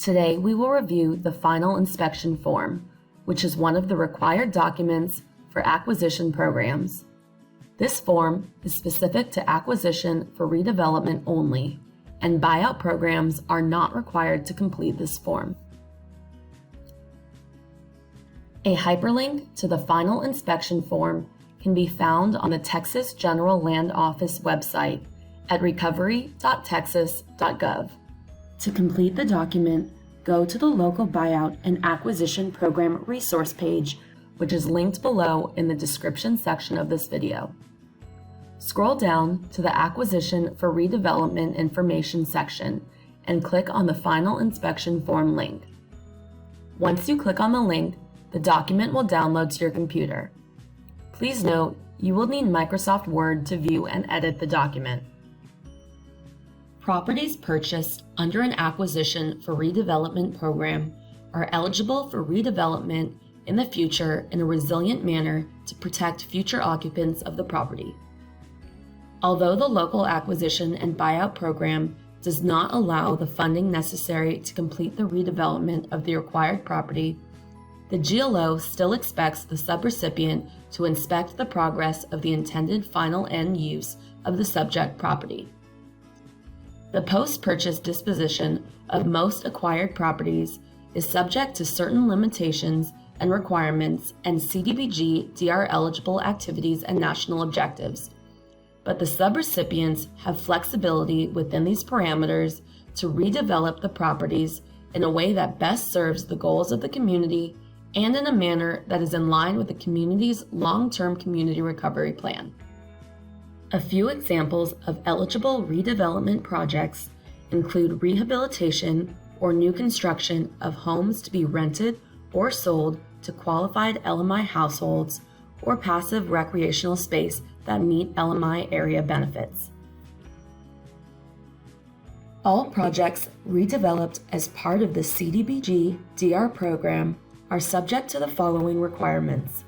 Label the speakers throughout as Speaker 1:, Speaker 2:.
Speaker 1: Today, we will review the final inspection form, which is one of the required documents for acquisition programs. This form is specific to acquisition for redevelopment only, and buyout programs are not required to complete this form. A hyperlink to the final inspection form can be found on the Texas General Land Office website at recovery.texas.gov. To complete the document, go to the local buyout and acquisition program resource page, which is linked below in the description section of this video. Scroll down to the Acquisition for Redevelopment Information section and click on the Final Inspection Form link. Once you click on the link, the document will download to your computer. Please note, you will need Microsoft Word to view and edit the document. Properties purchased under an acquisition for redevelopment program are eligible for redevelopment in the future in a resilient manner to protect future occupants of the property. Although the local acquisition and buyout program does not allow the funding necessary to complete the redevelopment of the required property, the GLO still expects the subrecipient to inspect the progress of the intended final end use of the subject property. The post-purchase disposition of most acquired properties is subject to certain limitations and requirements and CDBG DR eligible activities and national objectives, but the subrecipients have flexibility within these parameters to redevelop the properties in a way that best serves the goals of the community and in a manner that is in line with the community's long-term community recovery plan. A few examples of eligible redevelopment projects include rehabilitation or new construction of homes to be rented or sold to qualified LMI households or passive recreational space that meet LMI area benefits. All projects redeveloped as part of the CDBG DR program are subject to the following requirements: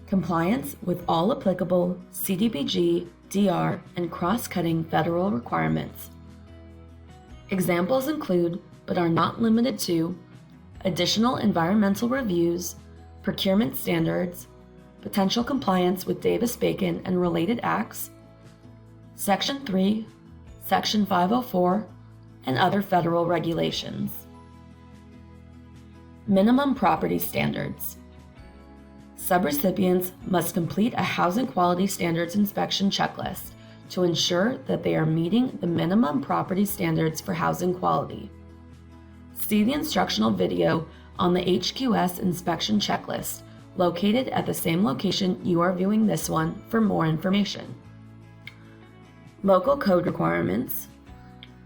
Speaker 1: compliance with all applicable CDBG, DR, and cross-cutting federal requirements. Examples include, but are not limited to, additional environmental reviews, procurement standards, potential compliance with Davis-Bacon and related acts, Section 3, Section 504, and other federal regulations. Minimum property standards. Subrecipients must complete a Housing Quality Standards inspection checklist to ensure that they are meeting the minimum property standards for housing quality. See the instructional video on the HQS inspection checklist located at the same location you are viewing this one for more information. Local code requirements.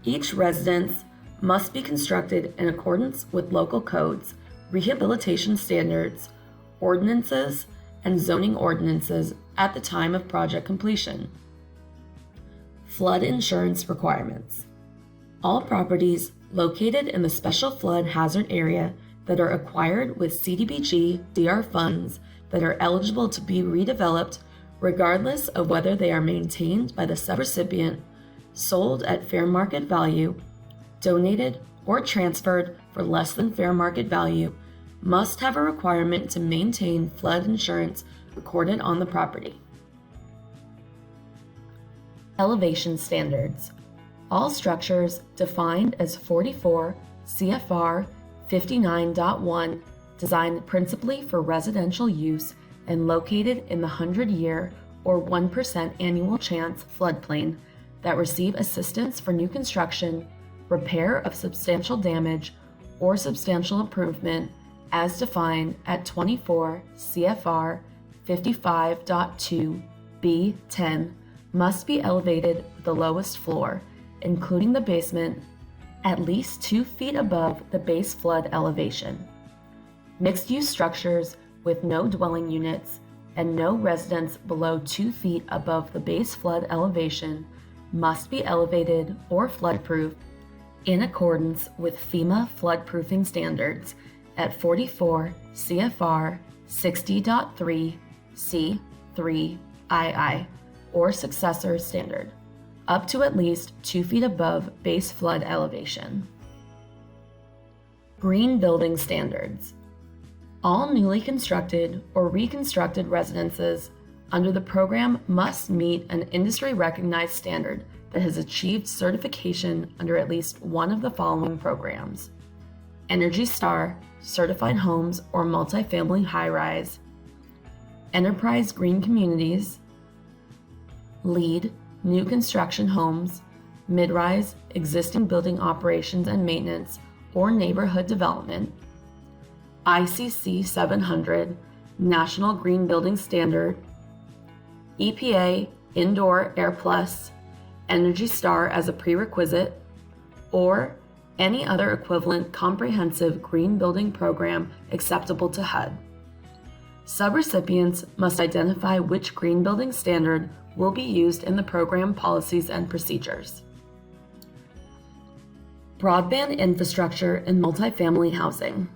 Speaker 1: Each residence must be constructed in accordance with local codes, rehabilitation standards, ordinances, and zoning ordinances at the time of project completion. Flood insurance requirements. All properties located in the special flood hazard area that are acquired with CDBG DR funds that are eligible to be redeveloped, regardless of whether they are maintained by the subrecipient, sold at fair market value, donated, or transferred for less than fair market value, must have a requirement to maintain flood insurance recorded on the property. Elevation standards. All structures defined as 44 CFR 59.1, designed principally for residential use and located in the 100-year or 1% annual chance floodplain that receive assistance for new construction, repair of substantial damage, or substantial improvement as defined at 24 CFR 55.2 B10 must be elevated with the lowest floor, including the basement, at least 2 feet above the base flood elevation. Mixed-use structures with no dwelling units and no residence below 2 feet above the base flood elevation must be elevated or floodproof in accordance with FEMA floodproofing standards at 44 CFR 60.3 C3 II or successor standard, up to at least 2 feet above base flood elevation. Green building standards. All newly constructed or reconstructed residences under the program must meet an industry-recognized standard that has achieved certification under at least one of the following programs: Energy Star, Certified Homes or Multifamily High-Rise, Enterprise Green Communities, LEED, New Construction Homes, Mid-Rise, Existing Building Operations and Maintenance or Neighborhood Development, ICC 700, National Green Building Standard, EPA Indoor Air Plus, Energy Star as a prerequisite, or any other equivalent comprehensive green building program acceptable to HUD. Subrecipients must identify which green building standard will be used in the program policies and procedures. Broadband infrastructure in multifamily housing.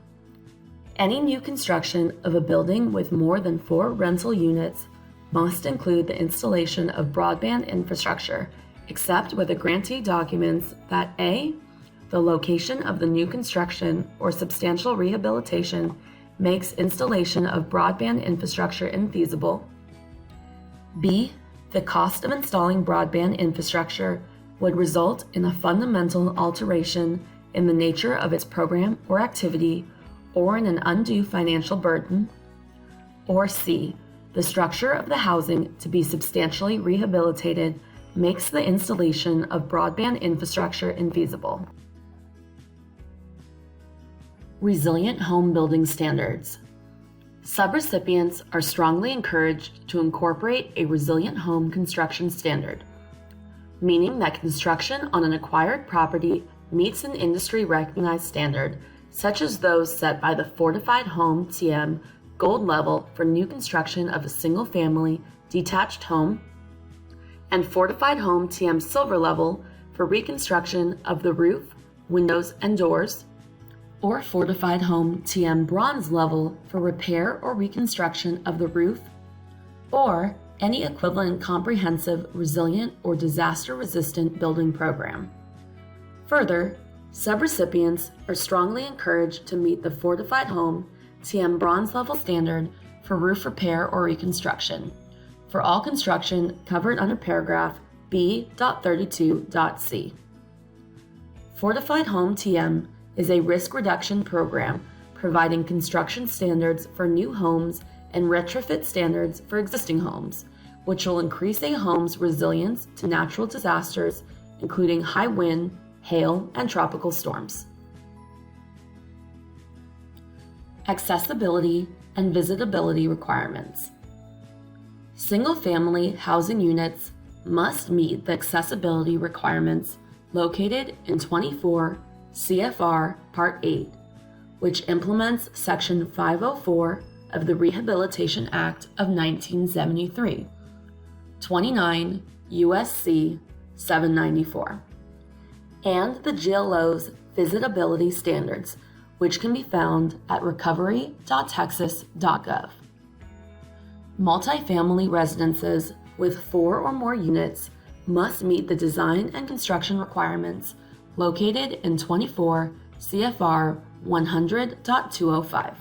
Speaker 1: Any new construction of a building with more than 4 rental units must include the installation of broadband infrastructure, except where the grantee documents that A, the location of the new construction or substantial rehabilitation makes installation of broadband infrastructure infeasible, B, the cost of installing broadband infrastructure would result in a fundamental alteration in the nature of its program or activity or in an undue financial burden, or C, the structure of the housing to be substantially rehabilitated makes the installation of broadband infrastructure infeasible. Resilient home building standards. Subrecipients are strongly encouraged to incorporate a resilient home construction standard, meaning that construction on an acquired property meets an industry-recognized standard, such as those set by the Fortified Home TM Gold level for new construction of a single-family detached home, and Fortified Home TM Silver level for reconstruction of the roof, windows, and doors, or Fortified Home TM Bronze level for repair or reconstruction of the roof, or any equivalent comprehensive, resilient, or disaster-resistant building program. Further, subrecipients are strongly encouraged to meet the Fortified Home TM Bronze level standard for roof repair or reconstruction for all construction covered under paragraph B.32.c. Fortified Home TM is a risk reduction program providing construction standards for new homes and retrofit standards for existing homes, which will increase a home's resilience to natural disasters, including high wind, hail, and tropical storms. Accessibility and visitability requirements. Single-family housing units must meet the accessibility requirements located in 24 CFR Part 8, which implements Section 504 of the Rehabilitation Act of 1973, 29 U.S.C. 794, and the GLO's visitability standards, which can be found at recovery.texas.gov. Multifamily residences with 4 or more units must meet the design and construction requirements located in 24 CFR 100.205.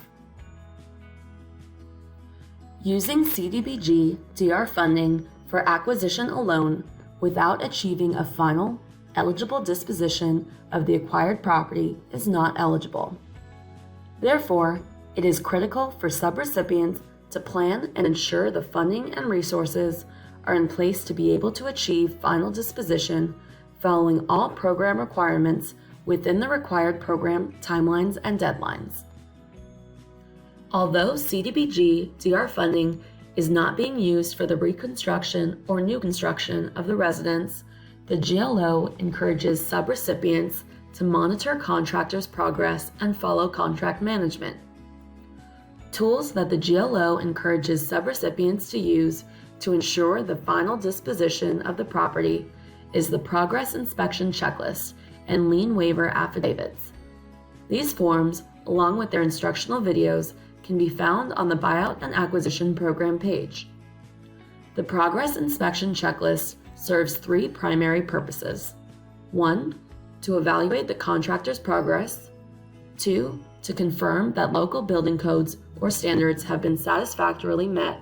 Speaker 1: Using CDBG DR funding for acquisition alone without achieving a final, eligible disposition of the acquired property is not eligible. Therefore, it is critical for subrecipients to plan and ensure the funding and resources are in place to be able to achieve final disposition following all program requirements within the required program timelines and deadlines. Although CDBG DR funding is not being used for the reconstruction or new construction of the residence, the GLO encourages subrecipients to monitor contractors' progress and follow contract management. Tools that the GLO encourages subrecipients to use to ensure the final disposition of the property is the Progress Inspection Checklist and Lien Waiver Affidavits. These forms, along with their instructional videos, can be found on the Buyout and Acquisition Program page. The Progress Inspection Checklist serves 3 primary purposes. 1. To evaluate the contractor's progress. 2. To confirm that local building codes or standards have been satisfactorily met.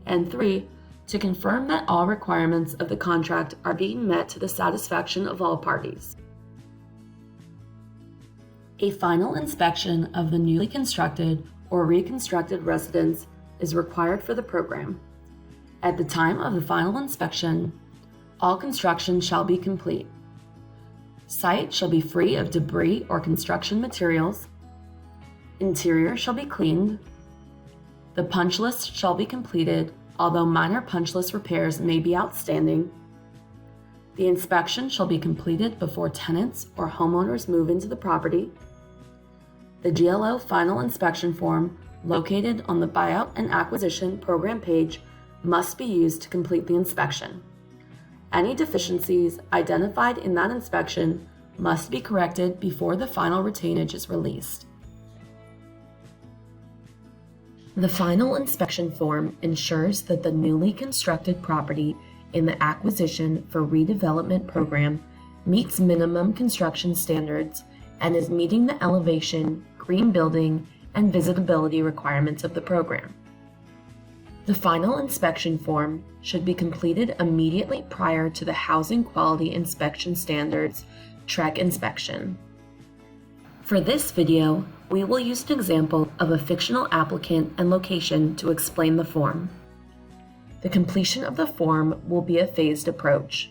Speaker 1: And 3. To confirm that all requirements of the contract are being met to the satisfaction of all parties. A final inspection of the newly constructed or reconstructed residence is required for the program. At the time of the final inspection, all construction shall be complete. Site shall be free of debris or construction materials. Interior shall be cleaned. The punch list shall be completed, although minor punch list repairs may be outstanding. The inspection shall be completed before tenants or homeowners move into the property. The GLO final inspection form located on the Buyout and Acquisition Program page must be used to complete the inspection. Any deficiencies identified in that inspection must be corrected before the final retainage is released. The final inspection form ensures that the newly constructed property in the Acquisition for Redevelopment Program meets minimum construction standards and is meeting the elevation, green building, and visitability requirements of the program. The final inspection form should be completed immediately prior to the Housing Quality Inspection Standards TREC inspection. For this video, we will use an example of a fictional applicant and location to explain the form. The completion of the form will be a phased approach.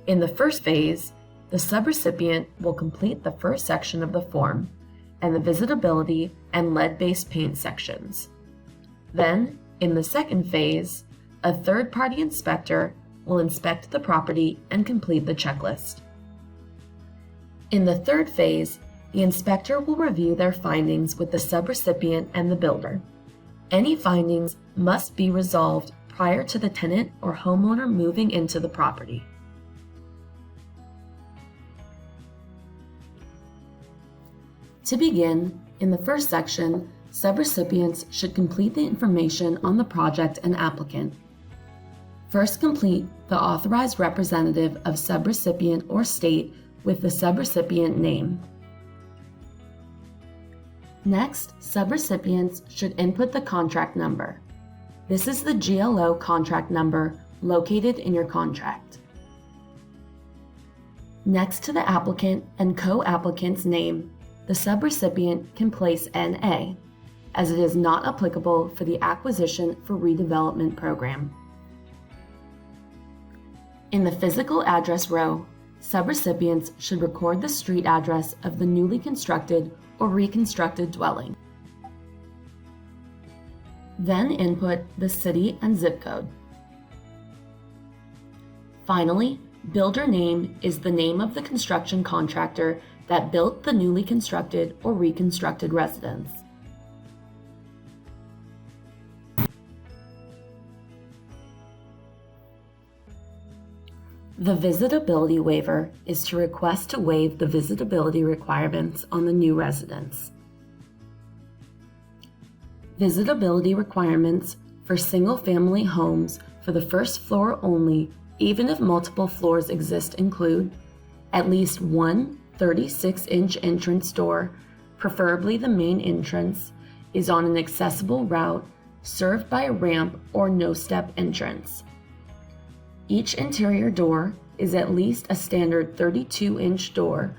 Speaker 1: In the first phase, the subrecipient will complete the first section of the form and the visitability and lead-based paint sections. Then, in the second phase, a third-party inspector will inspect the property and complete the checklist. In the third phase, the inspector will review their findings with the subrecipient and the builder. Any findings must be resolved prior to the tenant or homeowner moving into the property. To begin, in the first section, subrecipients should complete the information on the project and applicant. First, complete the authorized representative of subrecipient or state with the subrecipient name. Next, subrecipients should input the contract number. This is the GLO contract number located in your contract. Next to the applicant and co-applicant's name, the subrecipient can place NA, as it is not applicable for the Acquisition for Redevelopment Program. In the physical address row, subrecipients should record the street address of the newly constructed or reconstructed dwelling. Then input the city and zip code. Finally, builder name is the name of the construction contractor that built the newly constructed or reconstructed residence. The visitability waiver is to request to waive the visitability requirements on the new residence. Visitability requirements for single-family homes for the first floor only, even if multiple floors exist, include at least one 36-inch entrance door, preferably the main entrance, is on an accessible route served by a ramp or no-step entrance. Each interior door is at least a standard 32-inch door,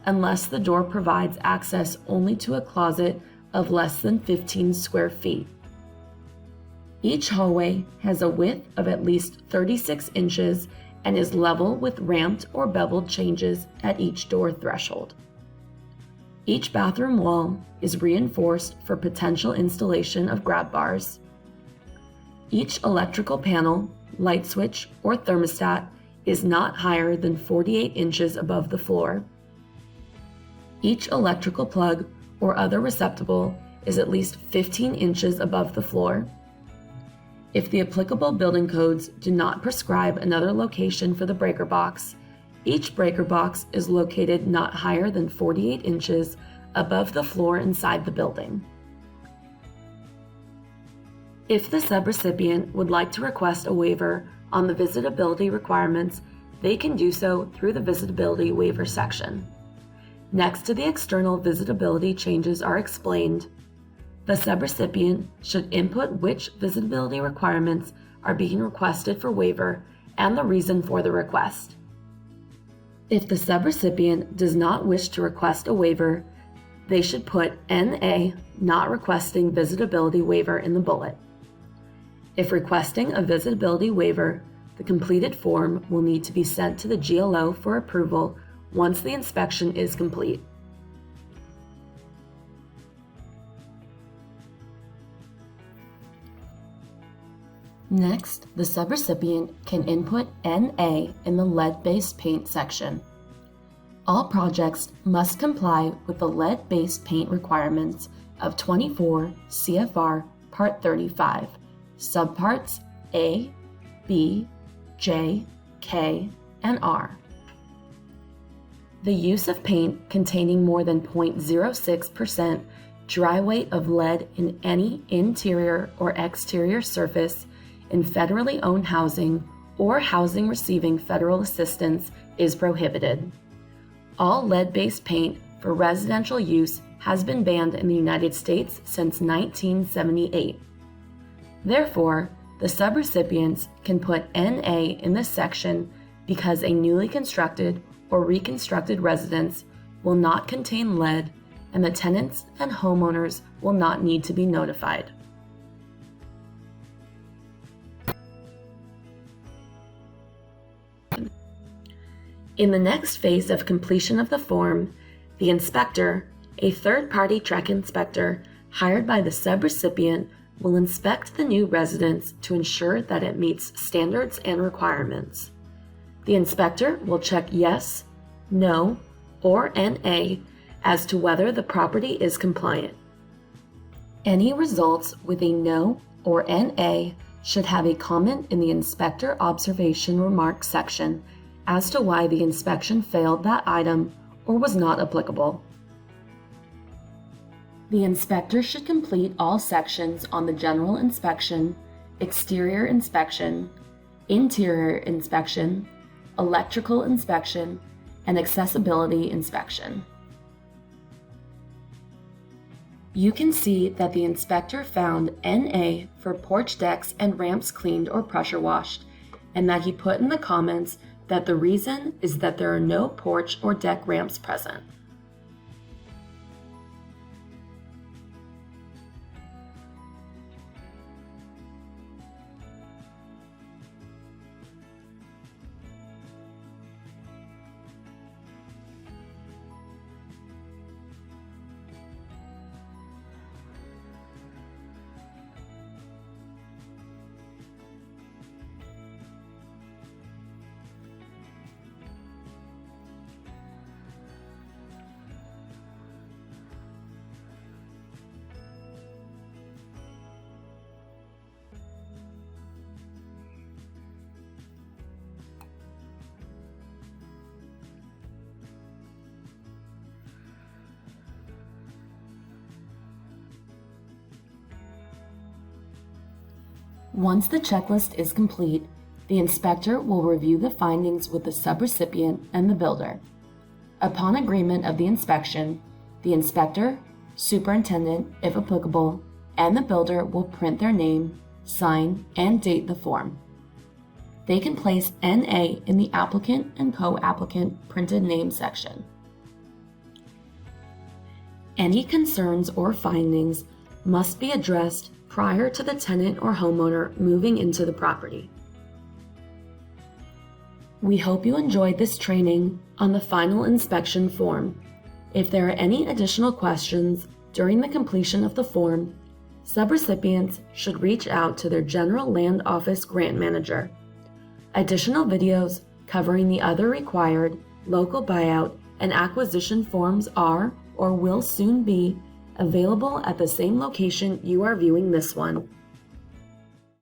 Speaker 1: unless the door provides access only to a closet of less than 15 square feet. Each hallway has a width of at least 36 inches and is level with ramped or beveled changes at each door threshold. Each bathroom wall is reinforced for potential installation of grab bars. Each electrical panel, light switch, or thermostat is not higher than 48 inches above the floor. Each electrical plug or other receptacle is at least 15 inches above the floor. If the applicable building codes do not prescribe another location for the breaker box, each breaker box is located not higher than 48 inches above the floor inside the building. If the subrecipient would like to request a waiver on the visitability requirements, they can do so through the visitability waiver section. next to the external visitability changes are explained, the subrecipient should input which visibility requirements are being requested for waiver and the reason for the request. If the subrecipient does not wish to request a waiver, they should put NA, not requesting visitability waiver, in the bullet. If requesting a visibility waiver, the completed form will need to be sent to the GLO for approval once the inspection is complete. Next, the subrecipient can input NA in the lead-based paint section. All projects must comply with the lead-based paint requirements of 24 CFR Part 35, subparts A, B, J, K, and R. The use of paint containing more than 0.06% dry weight of lead in any interior or exterior surface in federally owned housing or housing receiving federal assistance is prohibited. All lead-based paint for residential use has been banned in the United States since 1978. Therefore, the subrecipients can put NA in this section because a newly constructed or reconstructed residence will not contain lead and the tenants and homeowners will not need to be notified. In the next phase of completion of the form, the inspector, a third-party TREC inspector hired by the subrecipient, will inspect the new residence to ensure that it meets standards and requirements. The inspector will check yes, no, or NA as to whether the property is compliant. Any results with a no or NA should have a comment in the inspector observation remarks section as to why the inspection failed that item or was not applicable. The inspector should complete all sections on the general inspection, exterior inspection, interior inspection, electrical inspection, and accessibility inspection. You can see that the inspector found NA for porch decks and ramps cleaned or pressure washed, and that he put in the comments that the reason is that there are no porch or deck ramps present. Once the checklist is complete, the inspector will review the findings with the subrecipient and the builder. Upon agreement of the inspection, the inspector, superintendent, if applicable, and the builder will print their name, sign, and date the form. They can place NA in the applicant and co-applicant printed name section. Any concerns or findings must be addressed prior to the tenant or homeowner moving into the property. We hope you enjoyed this training on the final inspection form. If there are any additional questions during the completion of the form, subrecipients should reach out to their General Land Office grant manager. Additional videos covering the other required local buyout and acquisition forms are or will soon be available at the same location you are viewing this one.